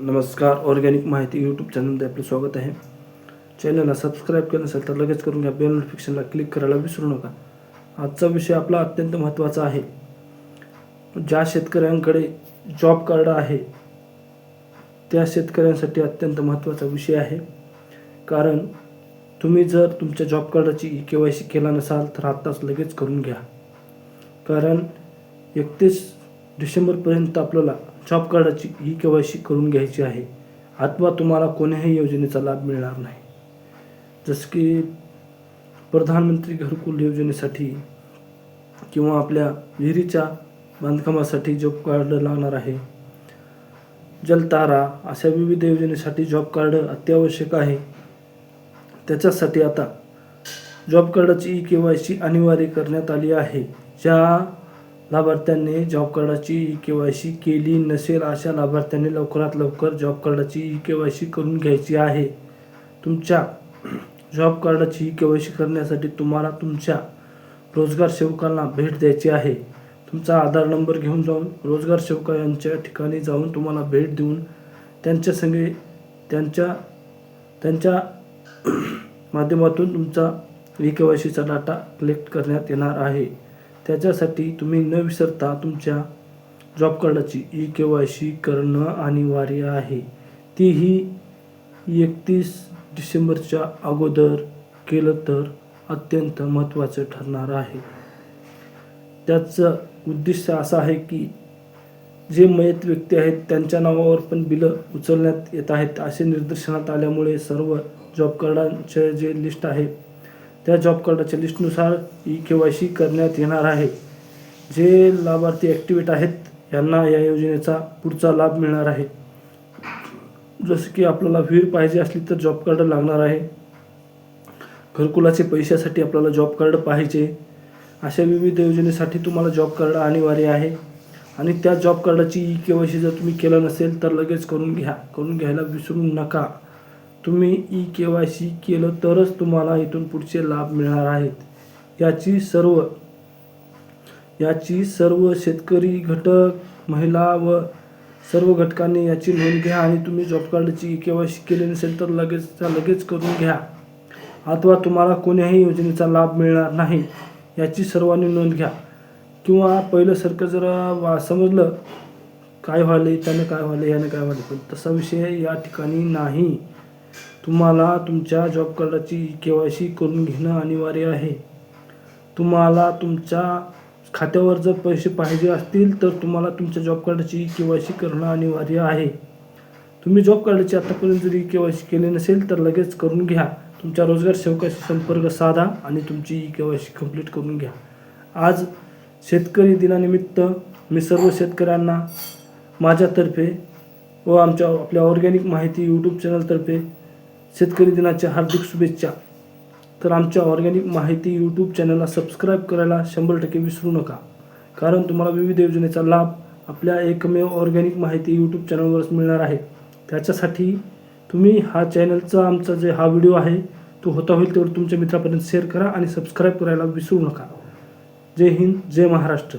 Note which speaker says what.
Speaker 1: नमस्कार. ऑर्गॅनिक माहिती यूट्यूब चॅनलमध्ये आपलं स्वागत आहे. चॅनलला सबस्क्राईब केलं नसेल तर लगेच करून घ्या. बेल नोटिफिकेशनला क्लिक करायला विसरू नका. आजचा विषय आपला अत्यंत महत्त्वाचा आहे. ज्या शेतकऱ्यांकडे जॉब कार्ड आहे त्या शेतकऱ्यांसाठी अत्यंत महत्त्वाचा विषय आहे. कारण तुम्ही जर तुमच्या जॉब कार्डाची KYC केला नसाल तर आत्ताच लगेच करून घ्या. कारण 31 डिसेंबरपर्यंत आपल्याला जॉब कार्डाची KYC करून घ्यायची आहे. अथवा तुम्हाला कोणत्याही योजनेचा लाभ मिळणार नाही. जसं की प्रधानमंत्री घरकुल योजनेसाठी किंवा आपल्या विहिरीच्या बांधकामासाठी जॉब कार्ड लागणार आहे. जलतारा अशा विविध योजनेसाठी जॉब कार्ड अत्यावश्यक आहे. त्याच्यासाठी आता जॉब कार्डाची KYC अनिवार्य करण्यात आली आहे. ज्या लाभार्थ्यांनी जॉब कार्डाची KYC केली नसेल अशा लाभार्थ्यांनी लवकरात लवकर जॉब कार्डाची KYC करून घ्यायची आहे. तुमच्या जॉब कार्डाची KYC करण्यासाठी तुम्हाला तुमच्या रोजगार सेवकांना भेट द्यायची आहे. तुमचा आधार नंबर घेऊन जाऊन रोजगार सेवकांच्या ठिकाणी जाऊन तुम्हाला भेट देऊन त्यांच्या संगे त्यांच्या माध्यमातून तुमचा KYCचा डाटा कलेक्ट करण्यात येणार आहे. त्याच्यासाठी तुम्ही न विसरता तुमच्या जॉब कार्डाची KYC करणं अनिवार्य आहे. तीही 31 डिसेंबरच्या अगोदर केलं तर अत्यंत महत्त्वाचं ठरणार आहे. त्याचं उद्दिष्ट असं आहे की जे मयत व्यक्ती आहेत त्यांच्या नावावर पण बिलं उचलण्यात येत आहेत असे निदर्शनात आल्यामुळे सर्व जॉब कार्डांचे जे लिस्ट आहे त्या जॉब कार्डाच्या लिस्टनुसार KYC करण्यात येणार आहे. जे लाभार्थी ॲक्टिवेट आहेत यांना या योजनेचा पुढचा लाभ मिळणार आहे. जसं की आपल्याला विहीर पाहिजे असली तर जॉब कार्ड लागणार आहे. घरकुलाचे पैशासाठी आपल्याला जॉब कार्ड पाहिजे. अशा विविध योजनेसाठी तुम्हाला जॉब कार्ड अनिवार्य आहे. आणि त्या जॉब कार्डाची KYC जर तुम्ही केलं नसेल तर लगेच करून घ्या. करून घ्यायला विसरू नका. तुम्ही KYC केलं तरच तुम्हाला इथून पुढचे लाभ मिळणार आहेत. याची सर्व शेतकरी घटक, महिला व सर्व घटकांनी याची नोंद घ्या. आणि तुम्ही जॉब कार्डाची KYC केली नसेल तर लगेच करून घ्या. अथवा तुम्हाला कोणत्याही योजनेचा लाभ मिळणार नाही याची सर्वांनी नोंद घ्या. किंवा पहिल्यासारखं जरा समजलं काय व्हायला त्यानं काय व्हायला यानं काय व्हायला, पण तसा विषय या ठिकाणी नाही. तुम्हाला तुमच्या जॉब कार्डाची KYC करून घेणं अनिवार्य आहे. तुम्हाला तुमच्या खात्यावर जर पैसे पाहिजे असतील तर तुम्हाला तुमच्या जॉब कार्डाची KYC करणं अनिवार्य आहे. तुम्ही जॉब कार्डाची आतापर्यंत जरी KYC केले नसेल तर लगेच करून घ्या. तुमच्या रोजगार सेवकाशी संपर्क साधा आणि तुमची KYC कंप्लीट करून घ्या. आज शेतकरी दिनानिमित्त मी सर्व शेतकऱ्यांना माझ्यातर्फे व आपल्या ऑर्गॅनिक माहिती यूट्यूब चॅनलतर्फे शेतकरी दिनाच्या हार्दिक शुभेच्छा. तर आमच्या ऑर्गॅनिक माहिती यूट्यूब चॅनलला सबस्क्राईब करायला 100% विसरू नका. कारण तुम्हाला विविध योजनेचा लाभ आपल्या एकमेव ऑर्गॅनिक माहिती यूट्यूब चॅनलवरच मिळणार आहे. त्याच्यासाठी तुम्ही आमचा जे हा व्हिडिओ आहे तो होईल तेवढं तुमच्या मित्रापर्यंत शेअर करा आणि सबस्क्राईब करायला विसरू नका. जय हिंद, जय महाराष्ट्र.